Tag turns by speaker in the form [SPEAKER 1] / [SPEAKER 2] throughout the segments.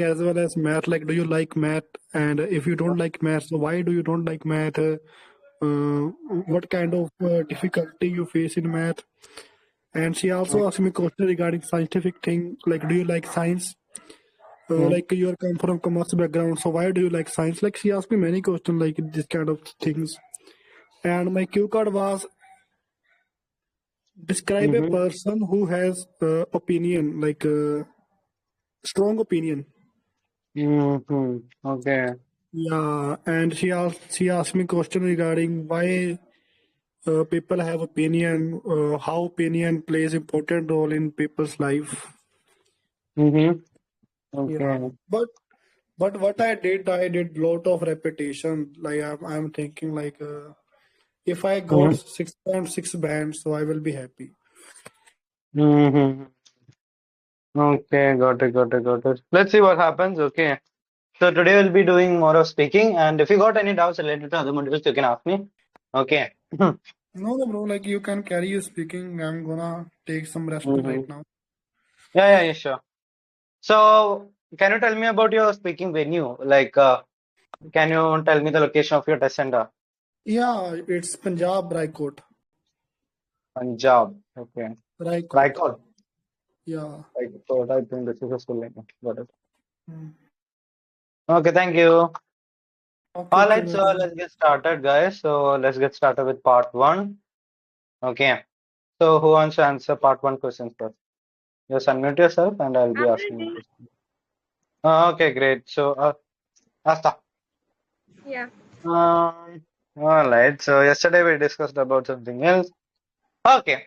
[SPEAKER 1] as well as math. Like, do you like math? And if you don't like math, so why do you don't like math? What kind of difficulty you face in math? And she also asked me question regarding scientific thing. Like, do you like science?
[SPEAKER 2] Mm-hmm.
[SPEAKER 1] Like you are come from commerce background, so why do you like science? Like she asked me many questions like this kind of things. And my cue card was describe a
[SPEAKER 2] Mm-hmm.
[SPEAKER 1] person who has opinion, like strong opinion.
[SPEAKER 2] Mm-hmm. Okay.
[SPEAKER 1] Yeah, and she asked me question regarding why people have opinion, how opinion plays important role in people's life.
[SPEAKER 2] Mm-hmm.
[SPEAKER 1] Yeah,
[SPEAKER 2] Okay.
[SPEAKER 1] but what I did lot of repetition. Like I'm thinking like if I got
[SPEAKER 2] Mm-hmm.
[SPEAKER 1] 6.6 bands, so I will be happy.
[SPEAKER 2] Mm-hmm. Okay, got it. Let's see what happens. Okay. So today we'll be doing more of speaking, and if you got any doubts related to other modules, you can ask me. Okay.
[SPEAKER 1] No, no, bro. Like you can carry your speaking. I'm gonna take some rest right
[SPEAKER 2] Mm-hmm.
[SPEAKER 1] now.
[SPEAKER 2] Yeah, sure. So, can you tell me about your speaking venue? Like, can you tell me the location of your test center?
[SPEAKER 1] Yeah, it's Punjab Raikot.
[SPEAKER 2] Punjab. Okay.
[SPEAKER 1] Raikot.
[SPEAKER 2] Raikot.
[SPEAKER 1] Yeah.
[SPEAKER 2] Raikot. I think this is a school name. Got it.
[SPEAKER 1] Mm.
[SPEAKER 2] Okay, thank you.
[SPEAKER 1] Okay,
[SPEAKER 2] All
[SPEAKER 1] okay,
[SPEAKER 2] right, so
[SPEAKER 1] welcome.
[SPEAKER 2] let's get started, guys. So let's get started with part one. Okay. So who wants to answer part one questions first? Just unmute yourself, and I'll be
[SPEAKER 3] I'm
[SPEAKER 2] asking the
[SPEAKER 3] ready.
[SPEAKER 2] question. Okay, great. So, Asta.
[SPEAKER 3] Yeah.
[SPEAKER 2] Um, all right. So yesterday we discussed about something else. Okay.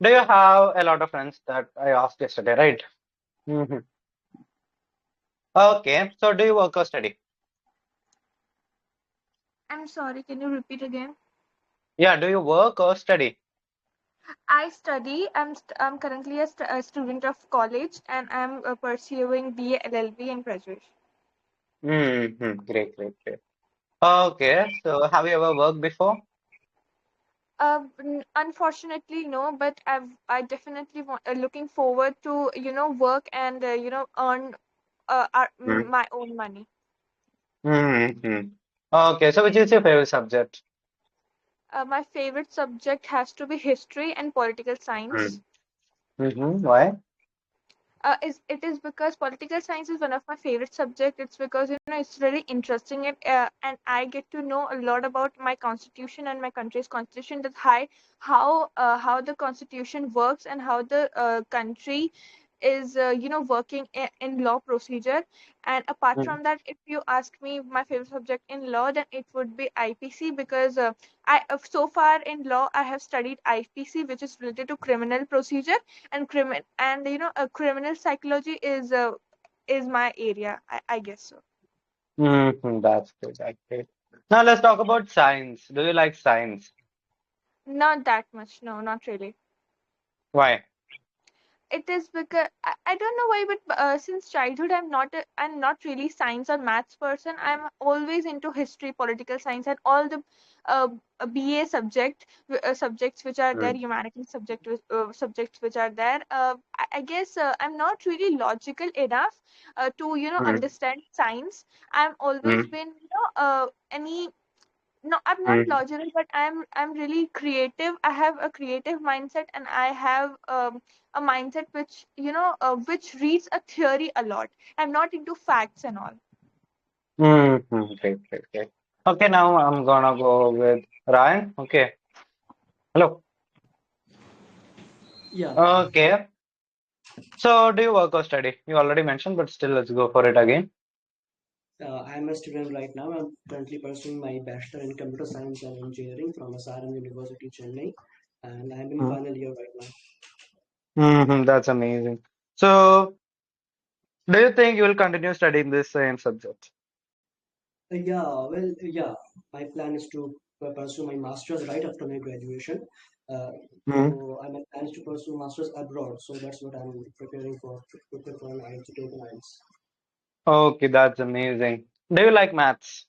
[SPEAKER 2] Do you have a lot of friends that I asked yesterday, right? Mm-hmm. Okay. So do you work or study?
[SPEAKER 3] I'm sorry, can you repeat again?
[SPEAKER 2] Yeah. Do you work or study?
[SPEAKER 3] I study. I'm currently a student of college and I'm pursuing BA LLB in graduation.
[SPEAKER 2] Mm-hmm. Great. Okay. So have you ever worked before?
[SPEAKER 3] Unfortunately, no, but I definitely want looking forward to work and earn my own money.
[SPEAKER 2] Mm-hmm. Okay. So which is your favorite subject?
[SPEAKER 3] My favorite subject has to be history and political science.
[SPEAKER 2] Mm-hmm. Why?
[SPEAKER 3] Is it is because political science is one of my favorite subjects. It's because it's really interesting and I get to know a lot about my constitution and my country's constitution. That how the constitution works and how the country is working in law procedure. And apart from that, if you ask me my favorite subject in law, then it would be IPC because so far in law I have studied IPC, which is related to criminal procedure and criminal psychology is my area. I guess so.
[SPEAKER 2] Mm-hmm. That's good. That's great. Now let's talk about science. Do you like science?
[SPEAKER 3] Not that much, no, not really.
[SPEAKER 2] Why?
[SPEAKER 3] It is because I don't know why, but since childhood I'm not really science or maths person. I'm always into history, political science, and all the uh, BA subjects which are there, humanities subjects which are there. I guess I'm not really logical enough to understand science. I'm always been any no, I'm not
[SPEAKER 2] Mm-hmm.
[SPEAKER 3] logical, but I'm really creative. I have a creative mindset, and I have a mindset which which reads a theory a lot. I'm not into facts and all.
[SPEAKER 2] Mm-hmm. Great. Okay, now I'm gonna go with Ryan. Okay. Hello.
[SPEAKER 4] Yeah,
[SPEAKER 2] Okay. So do you work or study? You already mentioned, but still let's go for it again.
[SPEAKER 4] I'm a student right now. I'm currently pursuing my Bachelor in Computer Science and Engineering from SRM University, Chennai, and I'm in final year right now.
[SPEAKER 2] Mm-hmm. That's amazing. So do you think you will continue studying this same subject?
[SPEAKER 4] Yeah. My plan is to pursue my master's right after my graduation. Uh,
[SPEAKER 2] Mm-hmm.
[SPEAKER 4] so my plan is to pursue master's abroad. So that's what I'm preparing for, to prepare for an IELTS, to take an IELTS.
[SPEAKER 2] Okay, that's amazing. Do you like maths?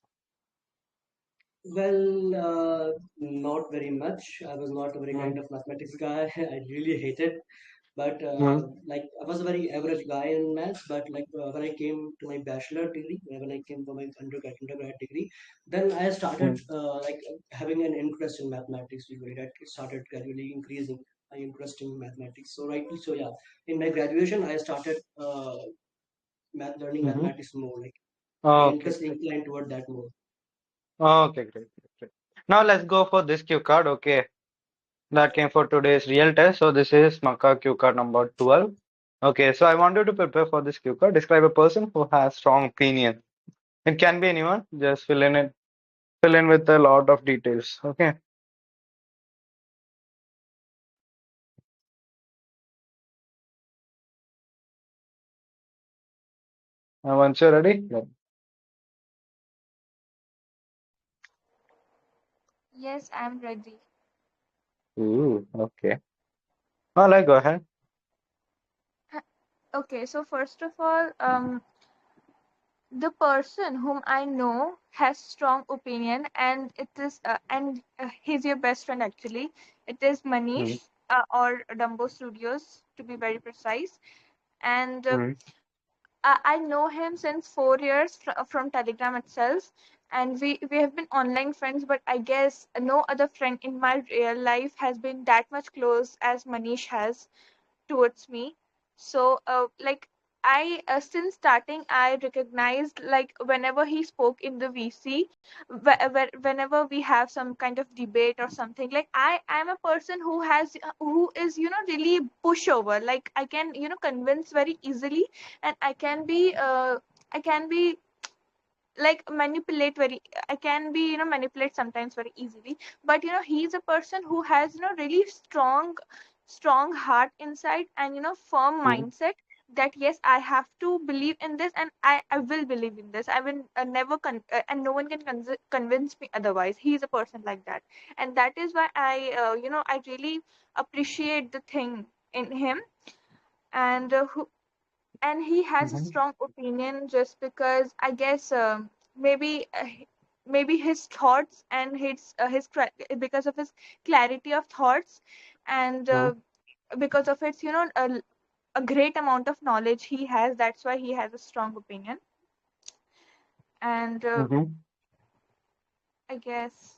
[SPEAKER 4] Well, not very much. I was not a very kind of mathematics guy. I really hated. But
[SPEAKER 2] Mm-hmm.
[SPEAKER 4] like I was a very average guy in maths. But like when I came to my bachelor degree, when I came for my undergrad degree, then I started like having an interest in mathematics. Usually, that started gradually increasing my interest in mathematics. So right, so yeah, in my graduation, I started learning
[SPEAKER 2] Mm-hmm.
[SPEAKER 4] mathematics more. Like my
[SPEAKER 2] Okay,
[SPEAKER 4] interest
[SPEAKER 2] great.
[SPEAKER 4] inclined toward that more.
[SPEAKER 2] Okay, great, great, great. Now let's go for this cue card. Okay, that came for today's real test. So this is Maka cue card number 12. Okay, so I want you to prepare for this cue card. Describe a person who has strong opinion. It can be anyone. Just fill in with a lot of details. Okay. Once you're ready.
[SPEAKER 3] Yes, I'm ready.
[SPEAKER 2] Ooh, okay. All right, go ahead.
[SPEAKER 3] Okay, so first of all, the person whom I know has strong opinion, and it is he's your best friend actually. It is
[SPEAKER 2] Mm-hmm.
[SPEAKER 3] Manish, or Dumbo Studios to be very precise. And I know him since 4 years from Telegram itself, and we have been online friends. But I guess no other friend in my real life has been that much close as Manish has towards me. So like I since starting I recognized, like whenever he spoke in the VC, whenever we have some kind of debate or something, like I'm a person who is really pushover. Like I can convince very easily, and I can be like manipulate very I can be manipulate sometimes very easily. But he's a person who has really strong heart inside, and firm
[SPEAKER 2] Mm-hmm.
[SPEAKER 3] mindset, that yes, I have to believe in this, and I will believe in this. I will never and no one can convince me otherwise. He's a person like that, and that is why I really appreciate the thing in him. And he has a
[SPEAKER 2] Mm-hmm.
[SPEAKER 3] strong opinion just because I guess maybe his thoughts and because of his clarity of thoughts, and because of its a great amount of knowledge he has. That's why he has a strong opinion. And
[SPEAKER 2] Mm-hmm.
[SPEAKER 3] I guess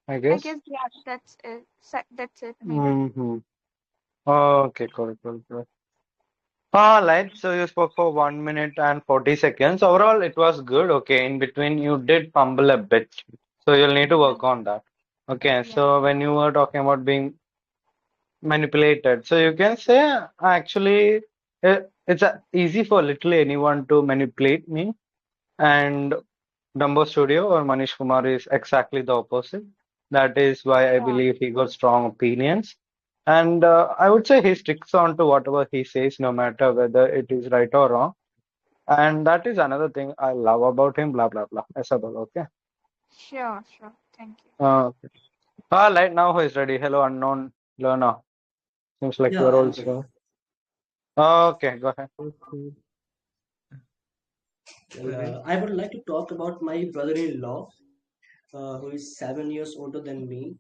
[SPEAKER 2] I guess.
[SPEAKER 3] yeah, that's it. That's it maybe.
[SPEAKER 2] Mm-hmm. Okay, cool, cool, cool. All right, so you spoke for 1 minute and 40 seconds. Overall, it was good. Okay, in between, you did fumble a bit. So you'll need to
[SPEAKER 3] Yeah,
[SPEAKER 2] work on that. Okay,
[SPEAKER 3] yeah,
[SPEAKER 2] so when you were talking about being manipulated, so you can say actually it's easy for literally anyone to manipulate me. And Dumbo Studio or Manish Kumar is exactly the opposite. That is why I
[SPEAKER 3] yeah.
[SPEAKER 2] believe he got strong opinions. And I would say he sticks on to whatever he says, no matter whether it is right or wrong. And that is another thing I love about him, blah, blah, blah. Isabel, okay?
[SPEAKER 3] Sure, sure. Thank you.
[SPEAKER 2] Okay. All right, now who is ready? Hello, unknown learner. Seems like
[SPEAKER 4] Yeah,
[SPEAKER 2] you're
[SPEAKER 4] I am ready.
[SPEAKER 2] also. Okay, go ahead.
[SPEAKER 1] Okay.
[SPEAKER 4] I would like to talk about my brother-in-law, who is 7 years older than me.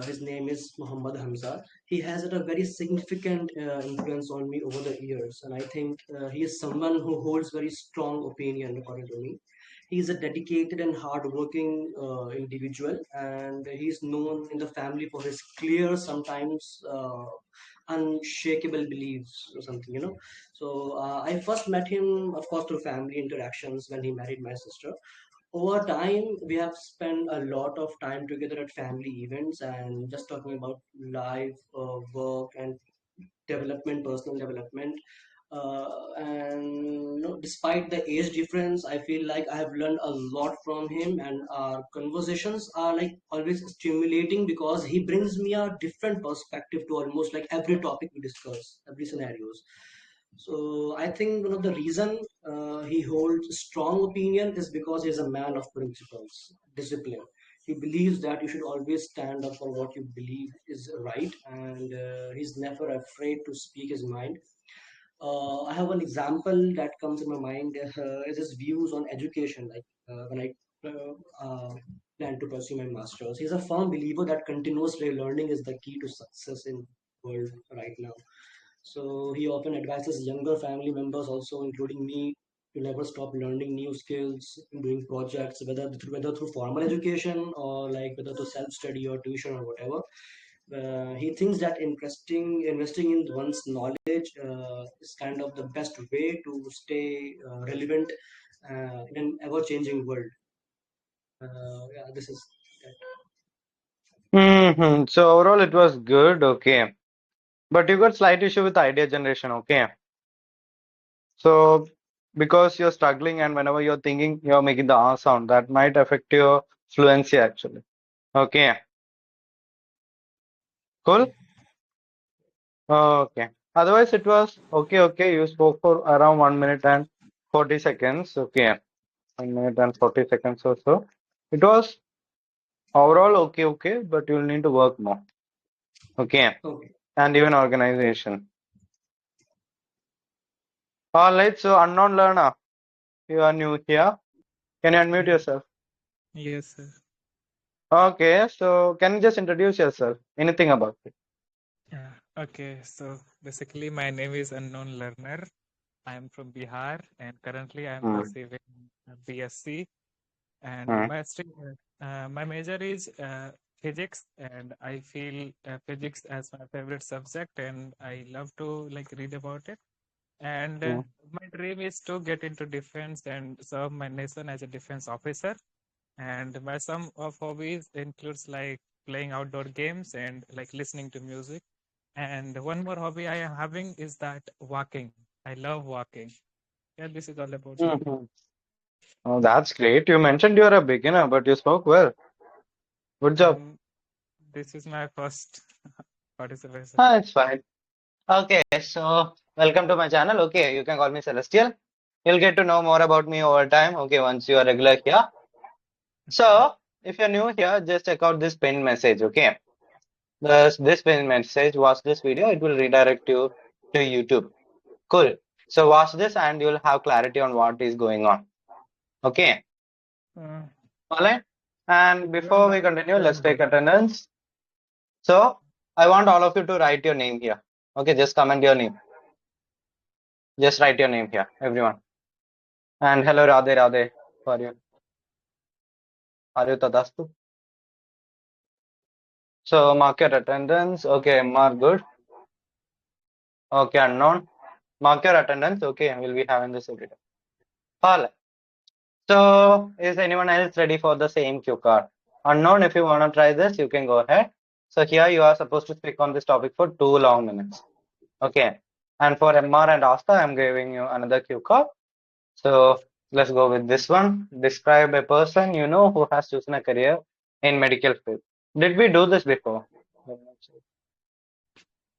[SPEAKER 4] His name is Muhammad Hamza. He has had a very significant influence on me over the years, and I think he is someone who holds very strong opinion, according to me. He is a dedicated and hardworking individual, and he is known in the family for his clear, sometimes unshakable beliefs or something, you know. So I first met him, of course, through family interactions when he married my sister. Over time we have spent a lot of time together at family events and just talking about life, work, and personal development. And despite the age difference, I feel like I have learned a lot from him, and our conversations are like always stimulating because he brings me a different perspective to almost like every topic we discuss, every scenarios. So I think one of the reason he holds strong opinion is because he's a man of principles, discipline. He believes that you should always stand up for what you believe is right, and he's never afraid to speak his mind. I have an example that comes in my mind, is his views on education. Like when I plan to pursue my masters, he's a firm believer that continuous learning is the key to success in world right now. So he often advises younger family members, also including me, to never stop learning new skills, doing projects, whether through formal education or like whether to self study or tuition or whatever. He thinks that investing in one's knowledge is kind of the best way to stay relevant in an ever changing world. Yeah, this is that.
[SPEAKER 2] So overall, it was good. Okay. But you got slight issue with idea generation. Okay. So because you're struggling and whenever you're thinking, you're making the R sound, that might affect your fluency actually. Okay. Cool. Okay. Otherwise, it was okay. Okay. You spoke for around 1 minute and 40 seconds. Okay. 1 minute and 40 seconds or so. It was overall okay. Okay. But you'll need to work more. Okay.
[SPEAKER 4] Okay.
[SPEAKER 2] And even organization. All right. So unknown learner, you are new here. Can you unmute
[SPEAKER 4] Mhm.
[SPEAKER 2] yourself?
[SPEAKER 5] Yes, sir.
[SPEAKER 2] Okay. So can you just introduce yourself? Anything about it?
[SPEAKER 5] Yeah. Okay, so basically, my name is Unknown Learner. I am from Bihar, and currently I am
[SPEAKER 2] Hmm.
[SPEAKER 5] pursuing BSc. And
[SPEAKER 2] Hmm.
[SPEAKER 5] my major is physics, and I feel physics as my favorite subject, and I love to like read about it. And
[SPEAKER 2] Hmm.
[SPEAKER 5] my dream is to get into defense and serve my nation as a defense officer. And my some of hobbies includes like playing outdoor games and like listening to music. And one more hobby I am having is that walking. I love walking. Yeah, this is all about me.
[SPEAKER 2] Hmm. Oh, that's great. You mentioned you're a beginner, but you spoke well. Good job.
[SPEAKER 5] Um, this is my first participation.
[SPEAKER 2] Ah, it's fine. Okay, so welcome to my channel. Okay, you can call me Celestial. You'll get to know more about me over time. Okay, once you are regular here.
[SPEAKER 5] Okay.
[SPEAKER 2] So, if you're new here, just check out this pinned message. Okay, this pinned message. Watch this video. It will redirect you to YouTube. Cool. So watch this, and you'll have clarity on what is going on. Okay.
[SPEAKER 5] Uh,
[SPEAKER 2] All right. And before we continue, let's take attendance. So I want all of you to write your name here. Okay, just comment your name. Just write your name here, everyone. And hello, Radhe Radhe. How are you? Are you Tadastu? So mark your attendance. Okay, mark good. Okay, unknown. Mark your attendance. Okay, we'll be having this every day. All right. So is anyone else ready for the same cue card? Unknown, if you want to try this, you can go ahead. So here you are supposed to speak on this topic for 2 long minutes. Okay. And for MR and Asta, I'm giving you another cue card. So let's go with this one. Describe a person you know who has chosen a career in medical field. Did we do this before?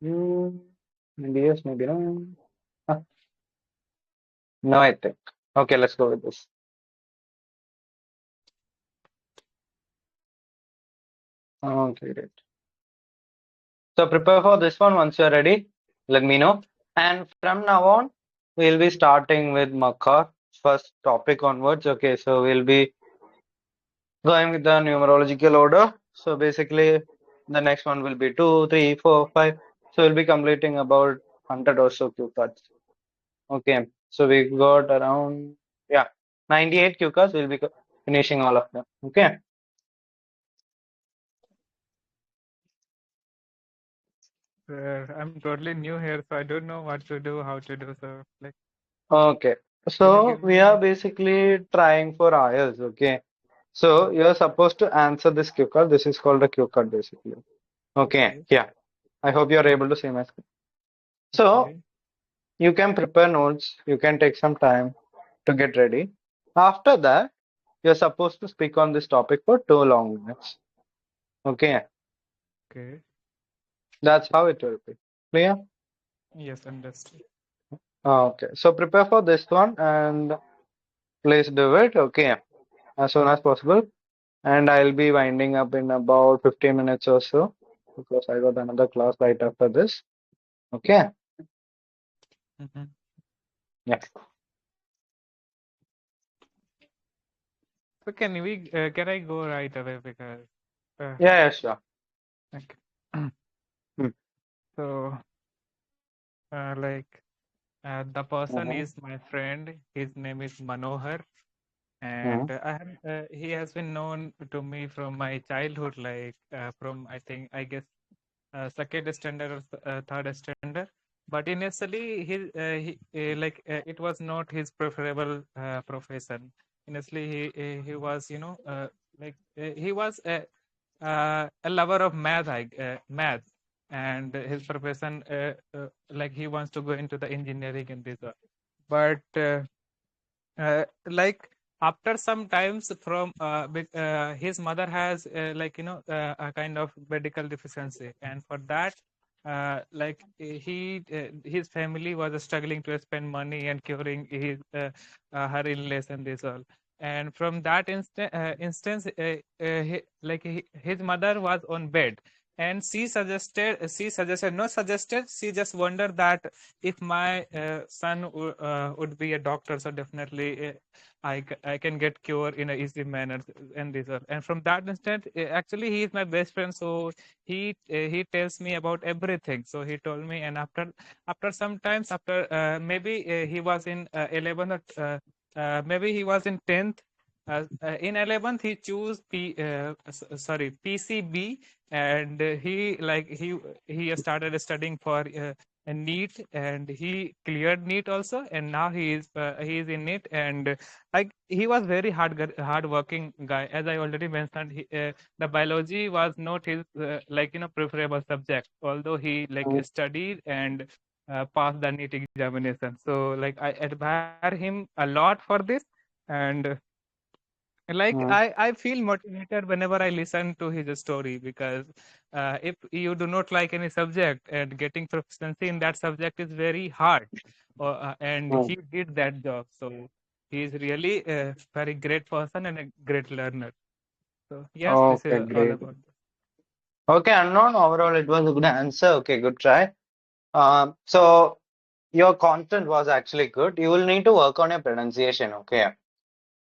[SPEAKER 2] Hmm, maybe yes, maybe no. Huh, no, I think. Okay, let's go with this. Okay, great. So prepare for this one. Once you're ready, let me know. And from now on, we'll be starting with Makar, first topic onwards. Okay, so we'll be going with the numerological order. So basically, the next one will be 2, 3, 4, 5. So we'll be completing about 100 or so cue cards. Okay, so we got around, yeah, 98 cue cards. We'll be finishing all of them. Okay.
[SPEAKER 5] I'm totally new here, so I don't know what to do, how to do. So, like,
[SPEAKER 2] Okay.
[SPEAKER 5] can you
[SPEAKER 2] So
[SPEAKER 5] give
[SPEAKER 2] we are
[SPEAKER 5] me?
[SPEAKER 2] basically trying for IELTS. Okay. So you're supposed to answer this cue card. This is called a cue card basically. Okay.
[SPEAKER 5] Okay,
[SPEAKER 2] Yeah. I hope you're able to see my screen. So
[SPEAKER 5] okay,
[SPEAKER 2] you can prepare notes. You can take some time to get ready. After that, you're supposed to speak on this topic for 2 long minutes. Okay.
[SPEAKER 5] okay.
[SPEAKER 2] That's how it will be. Clear?
[SPEAKER 5] Yes, understood.
[SPEAKER 2] Okay. So prepare for this one and please do it. Okay. As soon as possible. And I'll be winding up in about 15 minutes or so because I got another class right after this. Okay.
[SPEAKER 5] Mm-hmm.
[SPEAKER 2] Yeah.
[SPEAKER 5] So can I go right away because uh,
[SPEAKER 2] Yeah, yeah, sure.
[SPEAKER 5] okay.
[SPEAKER 2] Hmm.
[SPEAKER 5] So, the person
[SPEAKER 2] Mm-hmm.
[SPEAKER 5] is my friend. His name is Manohar,
[SPEAKER 2] Mm-hmm.
[SPEAKER 5] and he has been known to me from my childhood, from I guess second standard or third standard. But initially, it was not his preferable profession. Initially, he was, he was a lover of math, and his profession, he wants to go into the engineering and this. But like after some times from his mother has a kind of medical deficiency, and for that his family was struggling to spend money and curing her illness and this all. And from that instance, his mother was on bed, and she suggested not suggested, she just wondered that if my son would be a doctor, so definitely I can get cure in a easy manner and this all. And from that instant, actually he is my best friend, so he tells me about everything. So he told me, and after sometimes after maybe he was in 11th or maybe he was in 10th. In 11th he chose PCB, and he started studying for NEET, and he cleared NEET also, and now he is in NEET. And he was very hard working guy. As I already mentioned, the biology was not his preferable subject, although he studied and passed the NEET examination. So I admire him a lot for this. And I feel motivated whenever I listen to his story, because if you do not like any subject, and getting proficiency in that subject is very hard, and
[SPEAKER 2] Mm-hmm.
[SPEAKER 5] he did that job. So he is really a very great person and a great learner. So yes, this
[SPEAKER 2] Okay,
[SPEAKER 5] is all
[SPEAKER 2] great.
[SPEAKER 5] about this.
[SPEAKER 2] Okay, unknown. Overall, it was a good answer. Okay, good try. So your content was actually good. You will need to work on your pronunciation. Okay.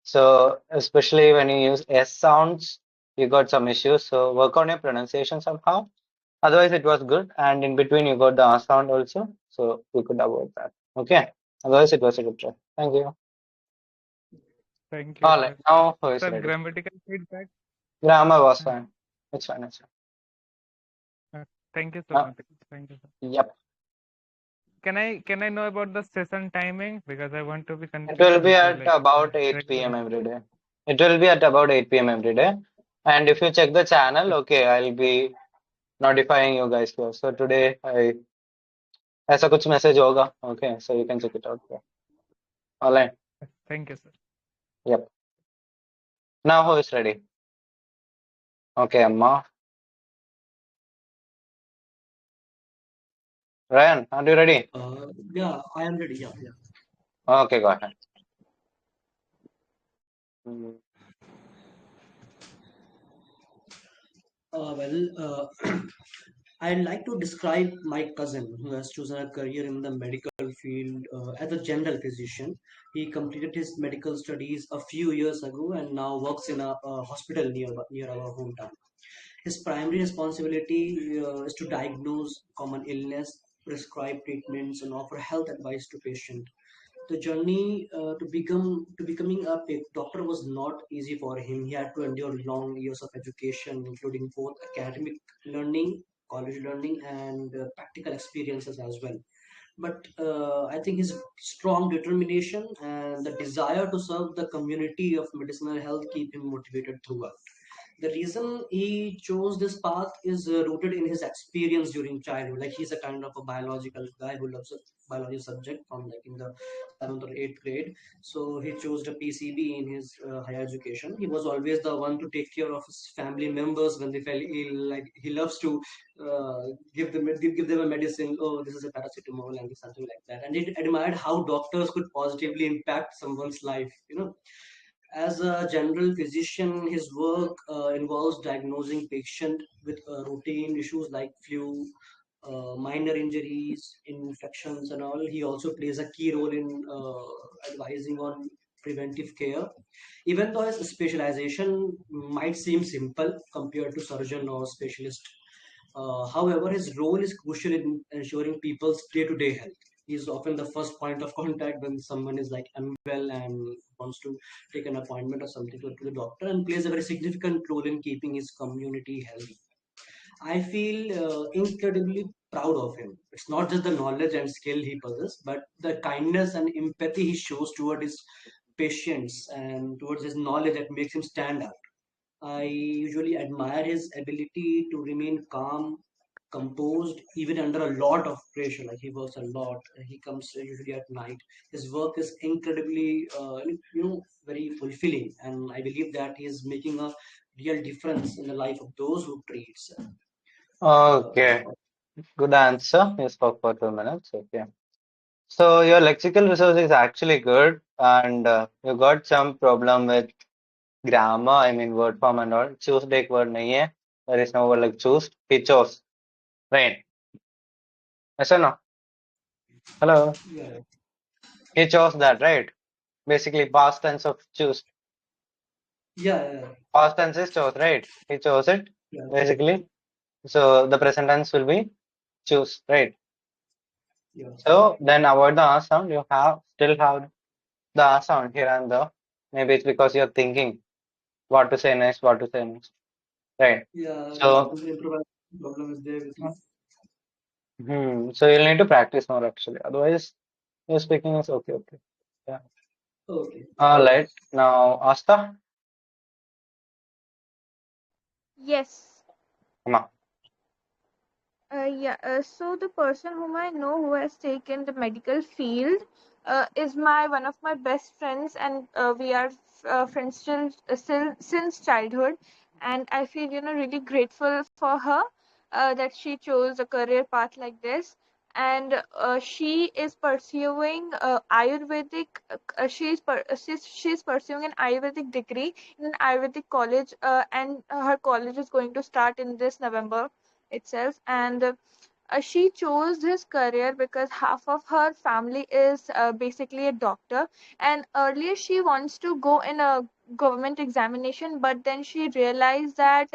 [SPEAKER 2] So especially when you use S sounds, you got some issues. So work on your pronunciation somehow. Otherwise, it was good. And in between, you got the R sound also. So we could avoid that. Okay. Otherwise, it was a good try. Thank you.
[SPEAKER 5] Thank you,
[SPEAKER 2] All right.
[SPEAKER 5] sir.
[SPEAKER 2] Now, who is
[SPEAKER 5] Sir,
[SPEAKER 2] ready?
[SPEAKER 5] grammatical feedback.
[SPEAKER 2] Grammar was
[SPEAKER 5] Uh,
[SPEAKER 2] fine. It's fine. It's
[SPEAKER 5] Thank you so
[SPEAKER 2] fine.
[SPEAKER 5] much. Thank you, sir.
[SPEAKER 2] Yep.
[SPEAKER 5] Can I know about the session timing, because I want to be
[SPEAKER 2] It will be
[SPEAKER 5] continue to
[SPEAKER 2] at about 8 p.m.
[SPEAKER 5] regularly.
[SPEAKER 2] every day. It will be at about 8 p.m. every day. And if you check the channel, okay, I'll be notifying you guys here. So today, ऐसा कुछ message होगा. Okay, so you can check it out here. All right.
[SPEAKER 5] Thank you, sir.
[SPEAKER 2] Yep. Now who is ready? Okay, Amma. Ryan, are you ready?
[SPEAKER 4] Yeah, I am ready. Yeah, yeah.
[SPEAKER 2] Okay, go ahead. Mm,
[SPEAKER 4] I'd like to describe my cousin who has chosen a career in the medical field as a general physician. He completed his medical studies a few years ago and now works in a hospital near our hometown. His primary responsibility is to diagnose common illness, prescribe treatments, and offer health advice to patients. The journey to becoming a doctor was not easy for him. He had to endure long years of education, including both academic learning, college learning, and practical experiences as well. But I think his strong determination and the desire to serve the community of medicinal health keep him motivated throughout. The reason he chose this path is rooted in his experience during childhood. Like he's a kind of a biological guy who loves a biology subject from like in the 7th or 8th grade. So he chose the PCB in his higher education. He was always the one to take care of his family members when they fell ill. Like he loves to uh, give them a medicine. Oh, this is a paracetamol and something like that. And he admired how doctors could positively impact someone's life. As a general physician, his work involves diagnosing patient with routine issues like flu, minor injuries, infections, and all. He also plays a key role in advising on preventive care. Even though his specialization might seem simple compared to surgeon or specialist, However, his role is crucial in ensuring people's day-to-day health. He is often the first point of contact when someone is like unwell and wants to take an appointment or something to the doctor, and plays a very significant role in keeping his community healthy. I feel incredibly proud of him. It's not just the knowledge and skill he possesses, but the kindness and empathy he shows toward his patients and towards his knowledge that makes him stand out. I usually admire his ability to remain calm, composed, even under a lot of pressure. Like he works a lot. He comes usually at night. His work is incredibly, very fulfilling, and I believe that he is making a real difference in the life of those who treats.
[SPEAKER 2] Okay, good answer. You spoke for 2 minutes. Okay. So your lexical resource is actually good, and you got some problem with grammar. I mean word form and all. Choose एक word नहीं है. There is no word like choose. He chose. Right. Yes or no? Hello.
[SPEAKER 4] Yeah,
[SPEAKER 2] He chose that, right? Basically, past tense of choose.
[SPEAKER 4] yeah, yeah,
[SPEAKER 2] Past tense is chose, right? He chose it,
[SPEAKER 4] yeah,
[SPEAKER 2] basically. So the present tense will be choose, right?
[SPEAKER 4] yeah,
[SPEAKER 2] So then avoid the R sound. You have still have the R sound here and there. Maybe it's because you're thinking what to say next, what to say next, right?
[SPEAKER 4] yeah.
[SPEAKER 2] So,
[SPEAKER 4] Sometimes improvisation problem is there with me.
[SPEAKER 2] so you'll need to practice more actually. Otherwise, your speaking is okay, okay. Yeah.
[SPEAKER 4] Okay.
[SPEAKER 2] All right. Now, Asta,
[SPEAKER 3] Yes.
[SPEAKER 2] come on.
[SPEAKER 3] So the person whom I know who has taken the medical field is my one of my best friends, and we are friends still since childhood. And I feel really grateful for her that she chose a career path like this. And she is pursuing Ayurvedic. She's pursuing an Ayurvedic degree in an Ayurvedic college, and her college is going to start in this November itself. And she chose this career because half of her family is basically a doctor, and earlier she wants to go in a government examination, but then she realized that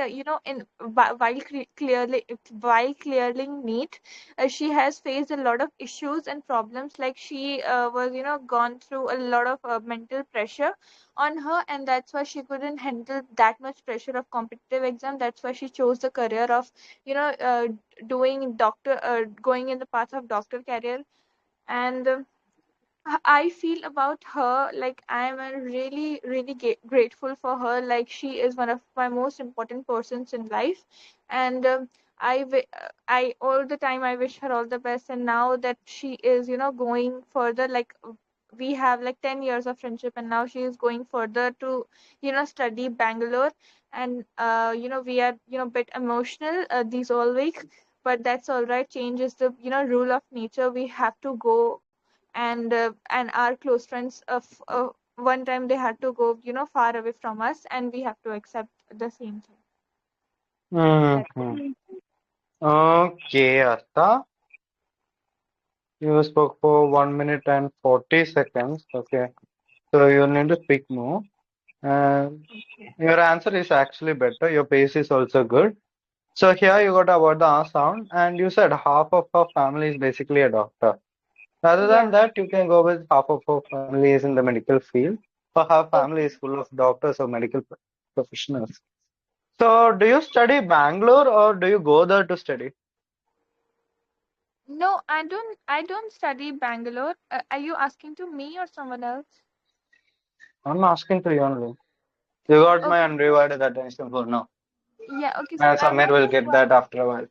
[SPEAKER 3] while clearing NEET, she has faced a lot of issues and problems. Like she was gone through a lot of mental pressure on her, and that's why she couldn't handle that much pressure of competitive exam. That's why she chose the career of you know uh, doing doctor going in the path of doctor career. And I feel about her like I am really, really grateful for her. Like she is one of my most important persons in life, and I all the time I wish her all the best. And now that she is, going further, like we have like 10 years of friendship, and now she is going further to, study Bangalore. And we are, bit emotional these all week, but that's all right. Change is the, rule of nature. We have to go, and our close friends of one time they had to go far away from us, and we have to accept the same thing. That's
[SPEAKER 2] Hmm. Okay, Asta, you spoke for 1 minute and 40 seconds. Okay, so you need to speak more. And
[SPEAKER 3] okay.
[SPEAKER 2] your answer is actually better. Your pace is also good. So here you got about the R sound, and you said half of her family is basically a doctor. Rather than
[SPEAKER 3] Yeah.
[SPEAKER 2] that, you can go with half of her family is in the medical field, or her family
[SPEAKER 3] Okay.
[SPEAKER 2] is full of doctors or medical professionals. So, do you study Bangalore or do you go there to study?
[SPEAKER 3] No, I don't study Bangalore. Are you asking to me or someone else?
[SPEAKER 2] I'm asking to you only. You got my
[SPEAKER 3] Okay.
[SPEAKER 2] undivided attention for now.
[SPEAKER 3] Yeah. Okay. So
[SPEAKER 2] And
[SPEAKER 3] I'm
[SPEAKER 2] Samir
[SPEAKER 3] not
[SPEAKER 2] will
[SPEAKER 3] the
[SPEAKER 2] get that
[SPEAKER 3] one.
[SPEAKER 2] after a while.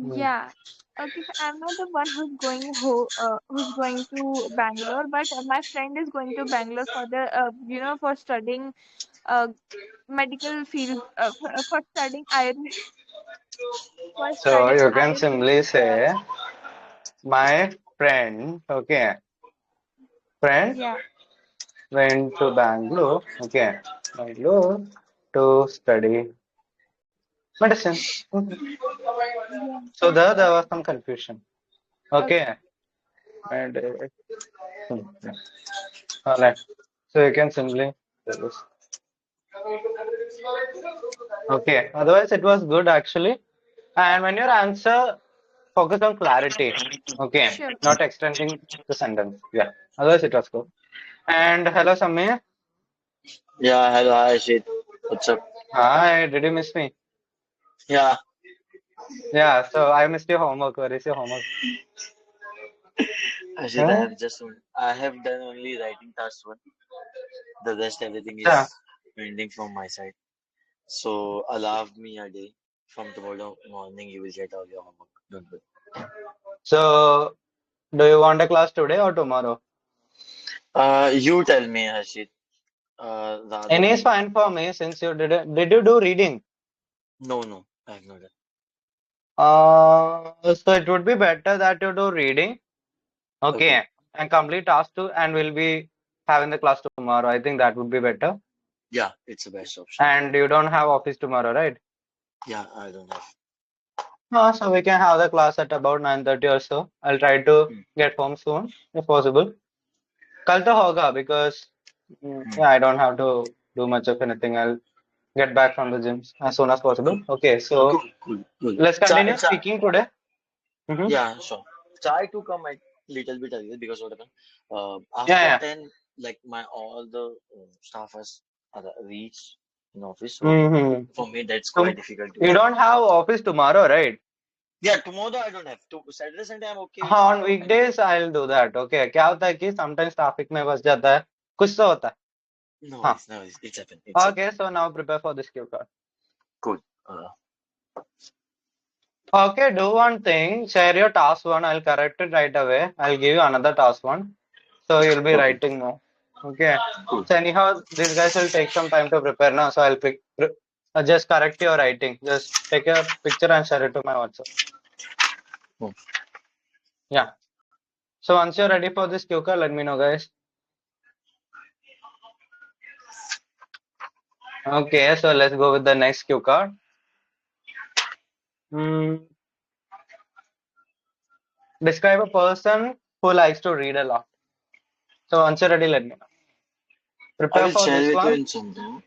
[SPEAKER 2] Hmm.
[SPEAKER 3] Yeah. Okay. So I'm not the one who's going to Bangalore, but my friend is going to Bangalore for the for studying uh medical field, for studying iron for
[SPEAKER 2] So,
[SPEAKER 3] studying
[SPEAKER 2] you can
[SPEAKER 3] Ayurvedic.
[SPEAKER 2] simply say, my friend, okay, friend
[SPEAKER 3] Yeah,
[SPEAKER 2] went to Bangalore, okay, Bangalore to study medicine. Okay.
[SPEAKER 3] yeah,
[SPEAKER 2] So there
[SPEAKER 3] okay,
[SPEAKER 2] was some confusion.
[SPEAKER 3] okay.
[SPEAKER 2] Okay. And yeah. All right. So you can simply do this. Okay. Otherwise, it was good actually. And when your answer, focus on clarity. Okay,
[SPEAKER 3] Sure.
[SPEAKER 2] not extending the sentence. Yeah. Otherwise, it was good. And hello, Samir.
[SPEAKER 6] Yeah, hello, hi, Ashit. What's up?
[SPEAKER 2] Hi. Did you miss me?
[SPEAKER 6] Yeah,
[SPEAKER 2] Yeah. So I missed your homework. Where is your homework?
[SPEAKER 6] Ashit,
[SPEAKER 2] Huh?
[SPEAKER 6] I have done only writing task one. The rest everything
[SPEAKER 2] Yeah.
[SPEAKER 6] is pending from my side. So allow me a day. From tomorrow morning, you will get all your homework. Don't worry.
[SPEAKER 2] So, do you want a class today or tomorrow?
[SPEAKER 6] You tell me, Ashit. Rather
[SPEAKER 2] Any is
[SPEAKER 6] than
[SPEAKER 2] fine for me since you did you do reading?
[SPEAKER 6] no, I have not done.
[SPEAKER 2] So it would be better that you do reading.
[SPEAKER 6] Okay,
[SPEAKER 2] Okay. And complete task two and we'll be having the class tomorrow. I think that would be better.
[SPEAKER 6] yeah, it's the best option.
[SPEAKER 2] And you don't have office tomorrow, right?
[SPEAKER 6] Yeah, I don't have.
[SPEAKER 2] So we can have the class at about 9:30 or so. I'll try to
[SPEAKER 6] Hmm,
[SPEAKER 2] get home soon if possible. Kal to hoga because
[SPEAKER 6] hmm.
[SPEAKER 2] yeah, I don't have to do much of anything. I'll get back from the gym as soon as possible. Okay, so
[SPEAKER 6] Cool.
[SPEAKER 2] let's
[SPEAKER 6] Try,
[SPEAKER 2] continue
[SPEAKER 6] try.
[SPEAKER 2] speaking today.
[SPEAKER 6] Yeah, sure. Try to come a little bit earlier because what happened?
[SPEAKER 2] Yeah,
[SPEAKER 6] After
[SPEAKER 2] yeah.
[SPEAKER 6] 10, like my all the staff has reached in office, so
[SPEAKER 2] Mm-hmm.
[SPEAKER 6] for me that's quite
[SPEAKER 2] So
[SPEAKER 6] difficult to.
[SPEAKER 2] you don't have office tomorrow, right?
[SPEAKER 6] Yeah, tomorrow I don't have to. Saturday, Sunday I'm okay with
[SPEAKER 2] हाँ
[SPEAKER 6] it.
[SPEAKER 2] on weekdays I'll do that. Okay, क्या होता है कि sometimes traffic में फंस जाता है कुछ तो होता है हाँ
[SPEAKER 6] No worries. It's happened. It's happened.
[SPEAKER 2] Okay, so now prepare for this cue card.
[SPEAKER 6] Cool. Uh,
[SPEAKER 2] Okay, do one thing. Share your task one. I'll correct it right away. I'll give you another task one. So you'll be
[SPEAKER 6] okay.
[SPEAKER 2] writing now. Okay.
[SPEAKER 6] Cool.
[SPEAKER 2] So anyhow, these guys will take some time to prepare now. So I'll just correct your writing. Just take a picture and share it to my WhatsApp.
[SPEAKER 6] Hmm.
[SPEAKER 2] Yeah. So once you're ready for this cue card, let me know, guys. Okay, so let's go with the next cue card. Hmm. Describe a person who likes to read a lot. So once you're ready, let me know.
[SPEAKER 6] I
[SPEAKER 2] Prepare
[SPEAKER 6] will
[SPEAKER 2] for
[SPEAKER 6] share
[SPEAKER 2] this
[SPEAKER 6] with you
[SPEAKER 2] one.
[SPEAKER 6] in something.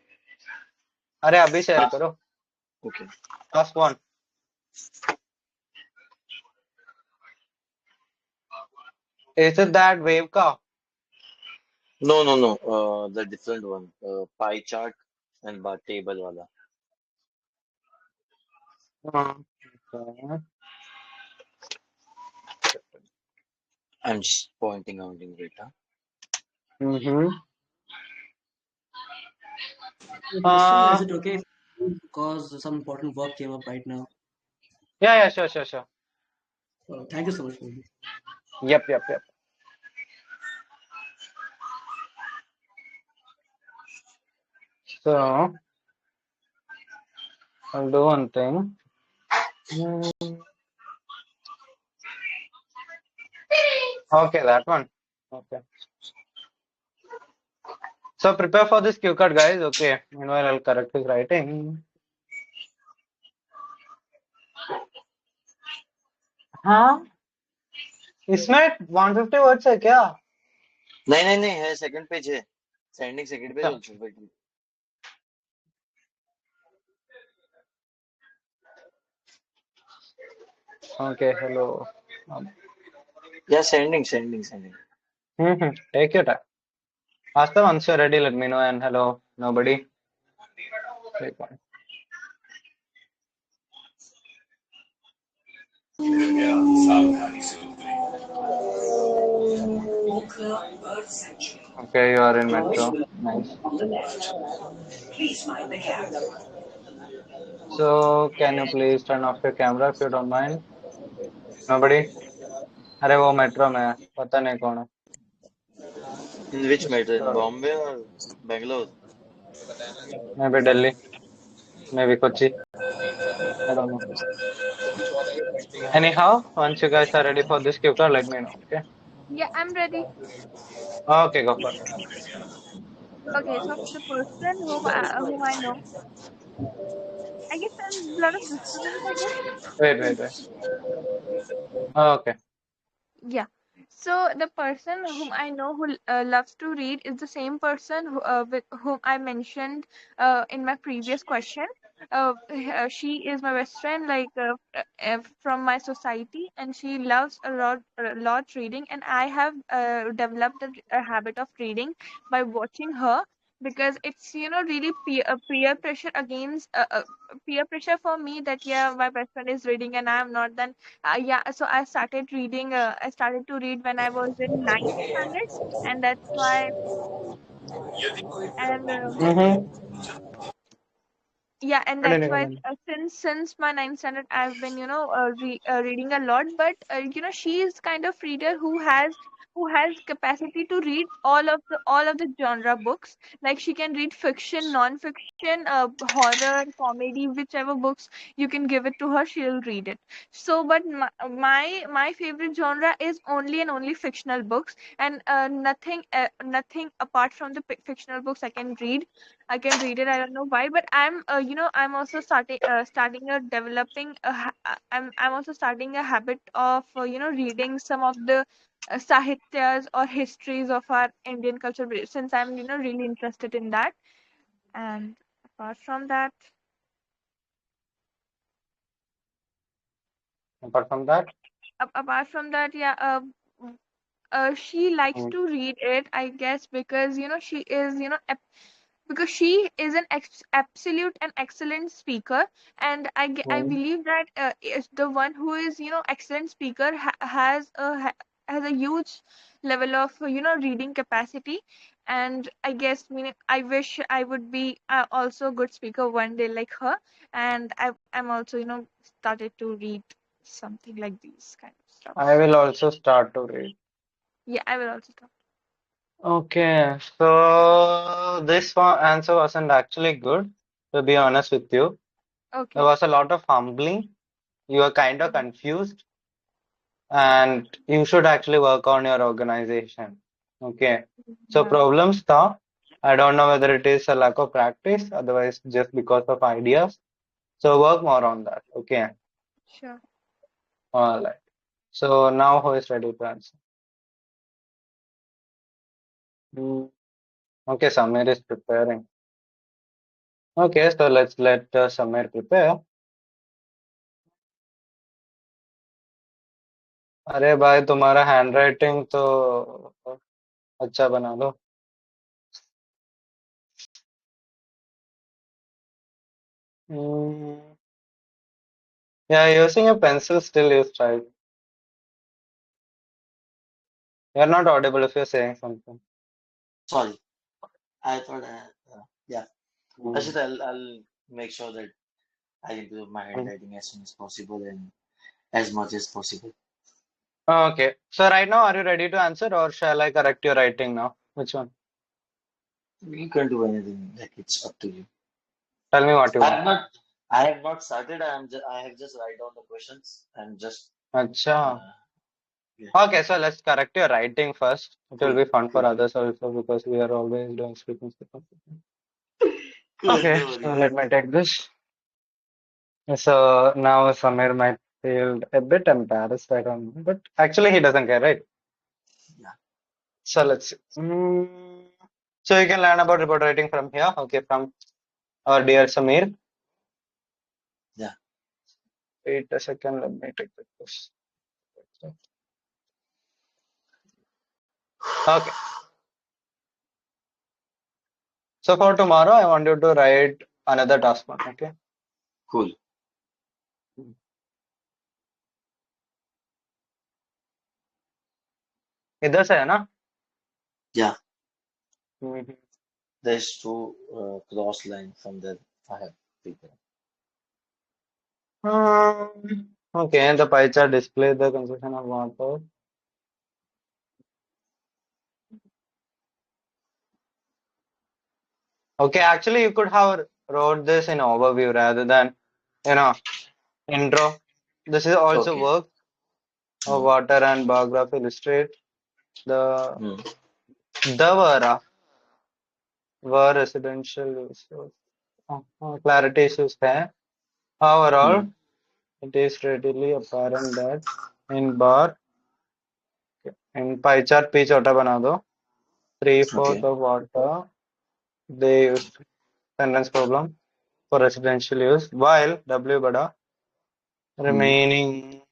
[SPEAKER 2] अरे अभी share करो.
[SPEAKER 6] Okay.
[SPEAKER 2] Task one. Is it that wave car?
[SPEAKER 6] No. The different one. Pie chart and bar table wala.
[SPEAKER 2] Okay.
[SPEAKER 6] I'm just pointing out in data.
[SPEAKER 2] Mm-hmm.
[SPEAKER 4] Question, is
[SPEAKER 2] Uh,
[SPEAKER 4] it okay because some important work came up right now?
[SPEAKER 2] yeah, sure.
[SPEAKER 4] Thank you so much, Mohi.
[SPEAKER 2] Yep. So I'll do one thing. Okay, that one. Okay. So prepare for this cue card, guys. Okay. Meanwhile, I'll correct his writing. हाँ इसमें 150 words है क्या?
[SPEAKER 6] नहीं है second page है sending second page
[SPEAKER 2] अच्छा.
[SPEAKER 6] Also
[SPEAKER 2] Okay, hello.
[SPEAKER 6] या sending
[SPEAKER 2] Take your time. After once you're ready, let me know. And hello, nobody. Take one. Okay, you are in metro. Nice. So, can you please turn off your camera if you don't mind? Nobody? अरे वो metro में है पता नहीं कौन है
[SPEAKER 6] इन विच metro इन
[SPEAKER 2] So,
[SPEAKER 6] Bombay और Bangalore
[SPEAKER 2] maybe Delhi, maybe Kochi. I don't know. Anyhow, once you guys are ready for this cue card, let me know. Okay.
[SPEAKER 3] Yeah, I'm ready.
[SPEAKER 2] Okay, go for it.
[SPEAKER 3] Okay, so the person whom I know, I guess there's a lot of disturbance, I guess.
[SPEAKER 2] Wait. Okay.
[SPEAKER 3] Yeah. So the person whom I know who loves to read is the same person with whom I mentioned in my previous question. she is my best friend, like from my society, and she loves a lot reading, and I have developed a habit of reading by watching her, because it's really peer pressure against peer pressure for me, that yeah, my best friend is reading and I am not. Then yeah, so I started reading. I started to read when I was in ninth standard, and that's why. And
[SPEAKER 2] Mm-hmm.
[SPEAKER 3] yeah, and that's
[SPEAKER 2] Continue,
[SPEAKER 3] why
[SPEAKER 2] continue.
[SPEAKER 3] since my ninth standard I've been reading a lot. But she is kind of reader who has capacity to read all of the genre books. Like, she can read fiction, non-fiction, horror, comedy, whichever books you can give it to her, she'll read it. So but my favorite genre is only and only fictional books, and nothing apart from the fictional books I can read it. I don't know why, but I'm also starting a developing I'm also starting a habit of reading some of the sahityas or histories of our Indian culture, since I'm really interested in that. And apart from that,
[SPEAKER 2] Apart from that,
[SPEAKER 3] yeah, she likes
[SPEAKER 2] mm,
[SPEAKER 3] to read it, I guess, because she is because she is an absolute and excellent speaker. And I
[SPEAKER 2] mm,
[SPEAKER 3] believe that is the one who is excellent speaker has a huge level of reading capacity. And I guess, I wish I would be also a good speaker one day like her. And I'm also started to read something like these kind of
[SPEAKER 2] I
[SPEAKER 3] stuffs.
[SPEAKER 2] will also start to read.
[SPEAKER 3] Yeah, I will also start.
[SPEAKER 2] Okay, so this one answer wasn't actually good, to be honest with you. There
[SPEAKER 3] Okay.
[SPEAKER 2] was a lot of fumbling. You were kind of confused, and you should actually work on your organization. Okay, so
[SPEAKER 3] Yeah,
[SPEAKER 2] problems था. I don't know whether it is a lack of practice, otherwise just because of ideas. So work more on that. Okay,
[SPEAKER 3] sure.
[SPEAKER 2] all right. So now who is ready to answer? Hmm, okay, Samir is preparing. Okay, so let's let Samir prepare. अरे भाई तुम्हारा handwriting तो अच्छा बना लो. Hmm. Yeah, using a pencil still is right. You're not audible if you're saying something.
[SPEAKER 6] Sorry, I thought yeah.
[SPEAKER 2] Hmm.
[SPEAKER 6] Ashit, I'll make sure that I improve my handwriting as soon as possible and as much as possible.
[SPEAKER 2] Okay, so right now, are you ready to answer or shall I correct your writing now? Which one?
[SPEAKER 6] You can do anything, like it's up to you.
[SPEAKER 2] Tell me what you
[SPEAKER 6] I
[SPEAKER 2] want.
[SPEAKER 6] have not, I have not started. I have just write down the questions and just,
[SPEAKER 2] Acha.
[SPEAKER 6] uh, yeah,
[SPEAKER 2] Okay, so let's correct your writing first. It will
[SPEAKER 6] cool,
[SPEAKER 2] be fun for
[SPEAKER 6] cool,
[SPEAKER 2] others also because we are always doing speaking.
[SPEAKER 6] cool.
[SPEAKER 2] Okay,
[SPEAKER 6] No
[SPEAKER 2] so
[SPEAKER 6] worries.
[SPEAKER 2] let me take this. So now Samir might feel a bit embarrassed, I don't know, but actually he doesn't care, right?
[SPEAKER 6] Yeah,
[SPEAKER 2] So let's see. So you can learn about report writing from here. Okay, from our dear Samir.
[SPEAKER 6] yeah.
[SPEAKER 2] Wait a second, let me take this. Okay. So for tomorrow, I want you to write another task one. Okay.
[SPEAKER 6] Cool.
[SPEAKER 2] इधर से है ना?
[SPEAKER 6] Yeah,
[SPEAKER 2] Mhm.
[SPEAKER 6] there's two cross line from that I have taken.
[SPEAKER 2] Okay, the pie chart displays the consumption of water. Okay, actually, you could have wrote this in overview rather than, you know, intro. This is also
[SPEAKER 6] Okay.
[SPEAKER 2] work of
[SPEAKER 6] Hmm.
[SPEAKER 2] water and bar graph illustrate the
[SPEAKER 6] Hmm.
[SPEAKER 2] Davara were residential uses. Clarity issues है.
[SPEAKER 6] Hmm.
[SPEAKER 2] Overall, it is readily apparent that in bar, in pie chart p छोटा बना दो. Three-fourth
[SPEAKER 6] Okay.
[SPEAKER 2] of water they used sentence problem. for residential use, while W bada remaining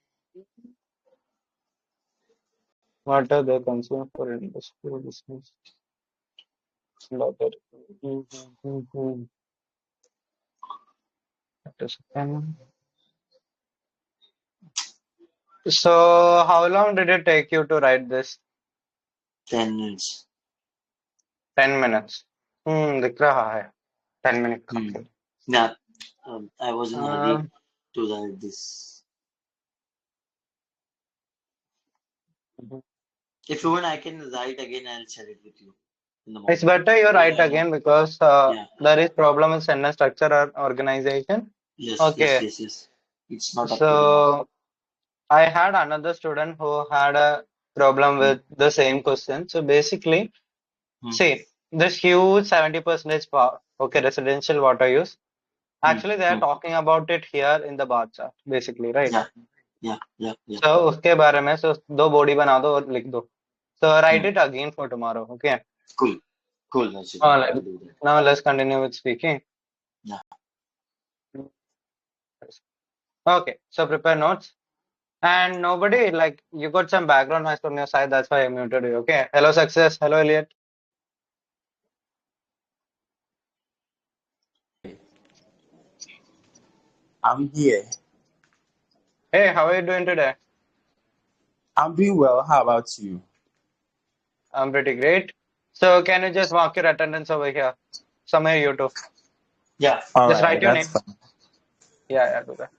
[SPEAKER 2] water they consume for industrial business. Water. So, how long did it take you to write this?
[SPEAKER 6] 10 minutes.
[SPEAKER 2] 10 minutes. दिख रहा है. 10 minutes.
[SPEAKER 6] Hmm. Yeah, I was in a hurry
[SPEAKER 2] Um,
[SPEAKER 6] to write this. If you want, I can write again. I'll share it with you in the
[SPEAKER 2] it's
[SPEAKER 6] morning.
[SPEAKER 2] better you
[SPEAKER 6] Because
[SPEAKER 2] write
[SPEAKER 6] right now,
[SPEAKER 2] again because
[SPEAKER 6] yeah,
[SPEAKER 2] there is problem in sentence structure or organization.
[SPEAKER 6] yes, yes,
[SPEAKER 2] Okay,
[SPEAKER 6] yes, yes. It's not up to the mark.
[SPEAKER 2] so I had another student who had a problem
[SPEAKER 6] Hmm.
[SPEAKER 2] with the same question. So basically,
[SPEAKER 6] Hmm.
[SPEAKER 2] see, this huge 70% okay, residential water use.
[SPEAKER 6] Hmm.
[SPEAKER 2] Actually, they are
[SPEAKER 6] Hmm.
[SPEAKER 2] talking about it here in the bar chart, basically, right?
[SPEAKER 6] Yeah, yeah, yeah, yeah.
[SPEAKER 2] So उसके बारे में so दो body बना दो और लिख दो. So write
[SPEAKER 6] Hmm.
[SPEAKER 2] it again for tomorrow, okay?
[SPEAKER 6] Cool, cool, Rashid.
[SPEAKER 2] Uh,
[SPEAKER 6] I'll do that.
[SPEAKER 2] now let's continue with speaking.
[SPEAKER 6] Yeah.
[SPEAKER 2] Okay, so prepare notes. And nobody, like, you got some background noise from your side, that's why I muted you. Okay. Hello, Success. Hello, Elliot.
[SPEAKER 7] I'm here.
[SPEAKER 2] Hey, how are you doing today?
[SPEAKER 7] I'm doing well. How about you?
[SPEAKER 2] I'm pretty great. So, can you just mark your attendance over here? Somewhere you too.
[SPEAKER 6] Yeah.
[SPEAKER 7] All
[SPEAKER 2] Just
[SPEAKER 7] right,
[SPEAKER 2] write your
[SPEAKER 7] that's
[SPEAKER 2] name.
[SPEAKER 7] fine.
[SPEAKER 2] Yeah, do that.